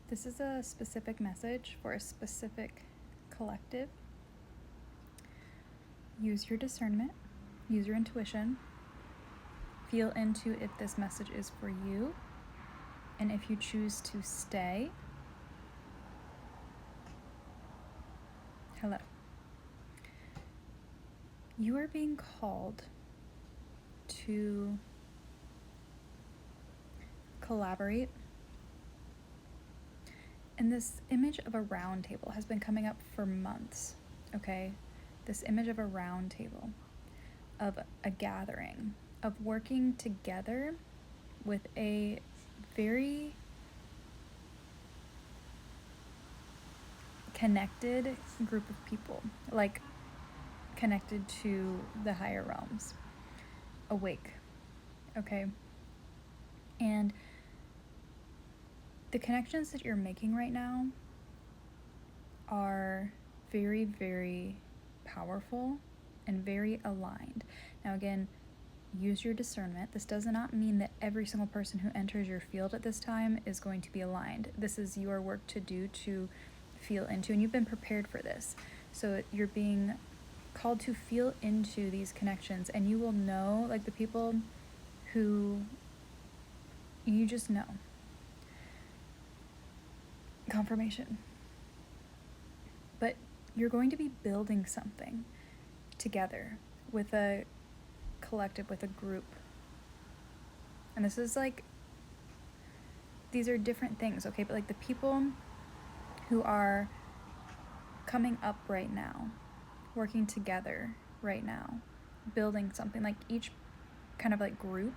This is a specific message for a specific collective. Use your discernment, use your intuition, feel into if this message is for you, and if you choose to stay. Hello. You are being called to collaborate. And this image of a round table has been coming up for months, okay? This image of a round table, of a gathering, of working together with a very connected group of people, like connected to the higher realms, awake, okay? And the connections that you're making right now are very, very powerful and very aligned. Now, again, use your discernment. This does not mean that every single person who enters your field at this time is going to be aligned. This is your work to do, to feel into, and you've been prepared for this. So you're being called to feel into these connections, and you will know, like the people who you just know. Confirmation. But you're going to be building something together with a collective, with a group. And this is like, these are different things, okay? But like the people who are coming up right now, working together right now, building something, like each kind of like group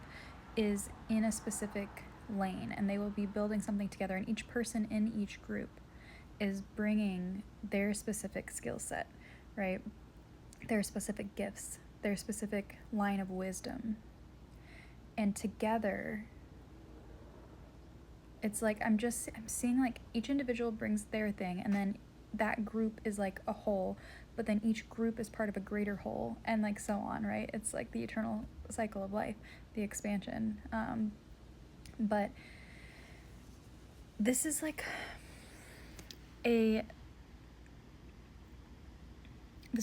is in a specific lane, and they will be building something together, and each person in each group is bringing their specific skill set, right? Their specific gifts, their specific line of wisdom. And together, it's like I'm seeing like each individual brings their thing, and then that group is like a whole, but then each group is part of a greater whole, and like so on, right? It's like the eternal cycle of life, the expansion. But this is like this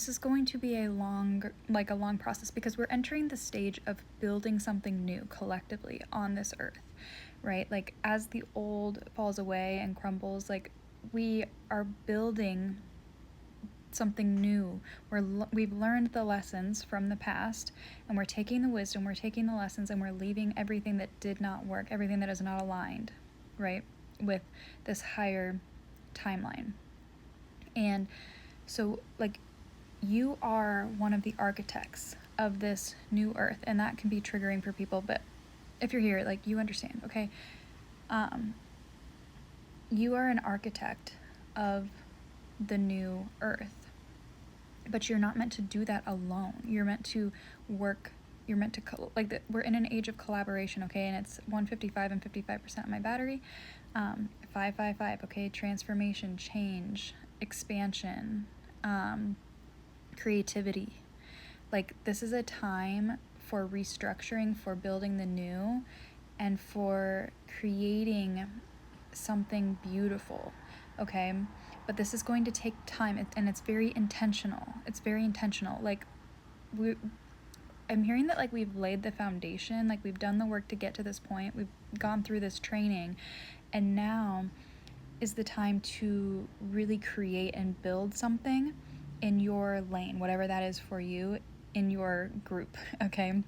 is going to be a long process, because we're entering the stage of building something new collectively on this earth, right? Like as the old falls away and crumbles, like we are building something new. We've learned the lessons from the past, and we're taking the wisdom, we're taking the lessons, and we're leaving everything that did not work, everything that is not aligned, right, with this higher timeline. And so like you are one of the architects of this new earth, and that can be triggering for people, but if you're here, like, you understand, okay? You are an architect of the new earth, but you're not meant to do that alone. You're meant to work, you're meant to we're in an age of collaboration, okay? And it's 155 and 55% of my battery. 555, okay? Transformation, change, expansion, creativity. Like, this is a time for restructuring, for building the new, and for creating something beautiful, okay? But this is going to take time, and it's very intentional. It's very intentional. Like, I'm hearing that like we've laid the foundation, like we've done the work to get to this point, we've gone through this training, and now is the time to really create and build something in your lane, whatever that is for you, in your group, okay?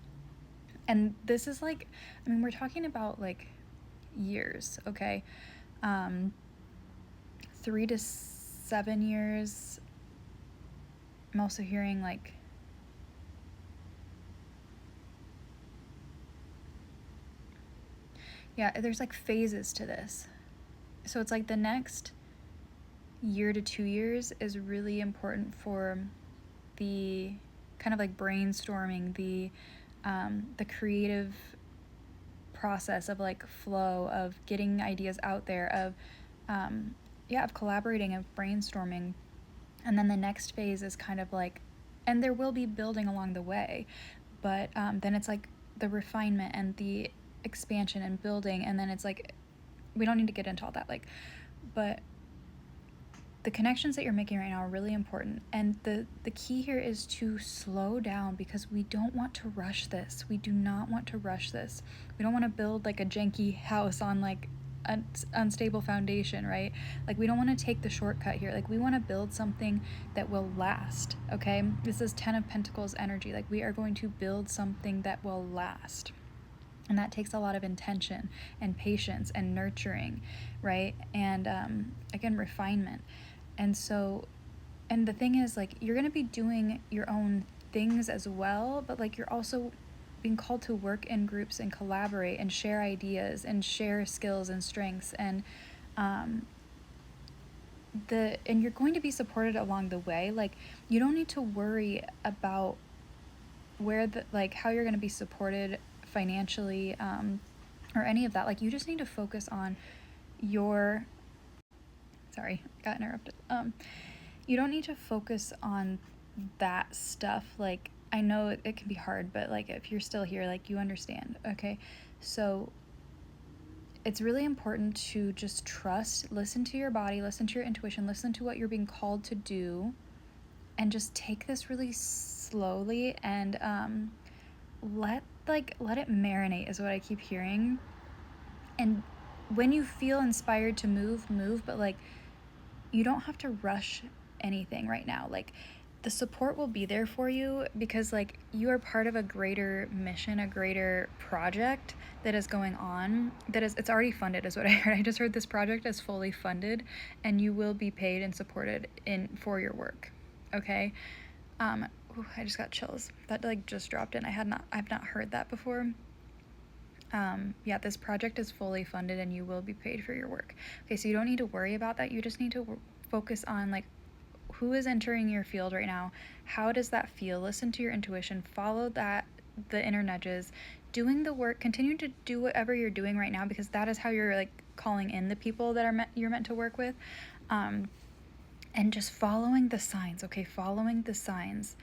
And this is like, I mean, we're talking about like years, okay? 3 to 7 years. I'm also hearing like there's like phases to this. So it's like the next year to 2 years is really important for the kind of like brainstorming, the creative process of like flow, of getting ideas out there, of of collaborating, of brainstorming. And then the next phase is kind of like, and there will be building along the way, but then it's like the refinement and the expansion and building, and then it's like, we don't need to get into all that. Like, But the connections that you're making right now are really important. And the key here is to slow down, because we don't want to rush this. We do not want to rush this. We don't want to build like a janky house on like an unstable foundation, right? Like, we don't want to take the shortcut here. Like, we want to build something that will last, okay? This is 10 of Pentacles energy. Like, we are going to build something that will last. And that takes a lot of intention and patience and nurturing, right? And again, refinement. And so, and the thing is, like, you're going to be doing your own things as well, but like, you're also being called to work in groups and collaborate and share ideas and share skills and strengths. And and you're going to be supported along the way. Like, you don't need to worry about where like how you're going to be supported financially, or any of that. Like, you just need to focus on your, sorry, got interrupted. You don't need to focus on that stuff. Like, I know it can be hard, but like, if you're still here, like, you understand, okay? So it's really important to just trust, listen to your body, listen to your intuition, listen to what you're being called to do, and just take this really slowly, and let it marinate, is what I keep hearing. And when you feel inspired to move, but like, you don't have to rush anything right now. Like, the support will be there for you, because like, you are part of a greater mission, a greater project that is going on, it's already funded, is what I heard. I just heard this project is fully funded, and you will be paid and supported for your work, okay? I just got chills. That like just dropped in. I've not heard that before. Yeah, this project is fully funded and you will be paid for your work. Okay, so you don't need to worry about that. You just need to focus on like, who is entering your field right now? How does that feel? Listen to your intuition, follow the inner nudges, doing the work, continue to do whatever you're doing right now, because that is how you're like calling in the people that you're meant to work with. And just following the signs, okay? Following the signs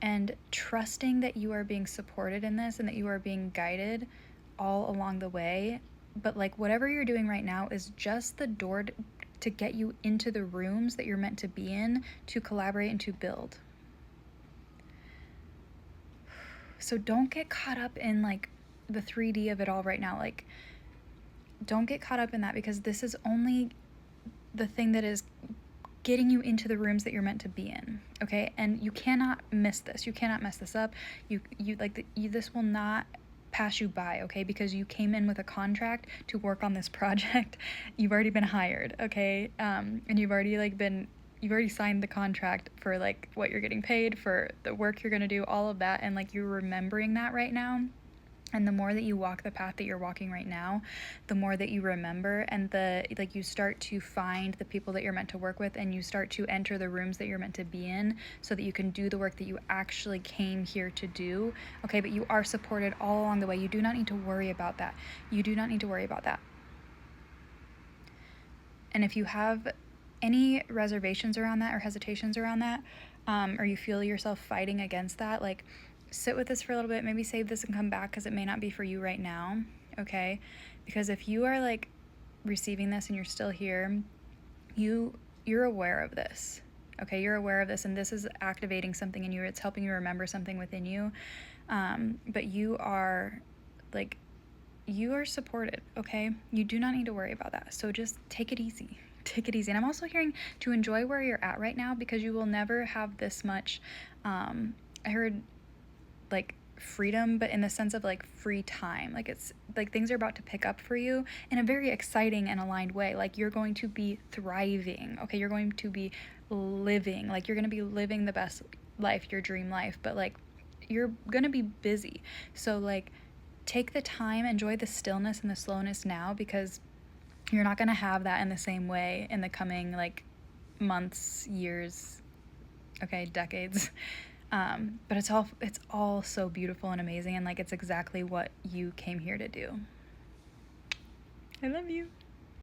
and trusting that you are being supported in this and that you are being guided all along the way. But like, whatever you're doing right now is just the door to get you into the rooms that you're meant to be in, to collaborate and to build. So don't get caught up in like the 3D of it all right now. Like, don't get caught up in that, because this is only the thing that is getting you into the rooms that you're meant to be in, okay? And you cannot miss this. You cannot mess this up. This will not pass you by, okay? Because you came in with a contract to work on this project. You've already been hired, okay? And you've already signed the contract for like what you're getting paid for, the work you're gonna do, all of that, and like, you're remembering that right now. And the more that you walk the path that you're walking right now, the more that you remember, and you start to find the people that you're meant to work with, and you start to enter the rooms that you're meant to be in, so that you can do the work that you actually came here to do. Okay, but you are supported all along the way. You do not need to worry about that. You do not need to worry about that. And if you have any reservations around that or hesitations around that, or you feel yourself fighting against that, like, sit with this for a little bit, maybe save this and come back, because it may not be for you right now, okay? Because if you are like receiving this and you're still here, you're aware of this, okay? You're aware of this, and this is activating something in you. It's helping you remember something within you. But you are supported, okay? You do not need to worry about that. So just take it easy. Take it easy. And I'm also hearing to enjoy where you're at right now, because you will never have this much, I heard like freedom, but in the sense of like free time. Like, it's like things are about to pick up for you in a very exciting and aligned way. Like, you're going to be thriving, okay? You're going to be living, like, you're going to be living the best life, your dream life, but like, you're going to be busy. So like, take the time, enjoy the stillness and the slowness now, because you're not going to have that in the same way in the coming like months, years, okay, decades. But it's all so beautiful and amazing, and like, it's exactly what you came here to do. I love you.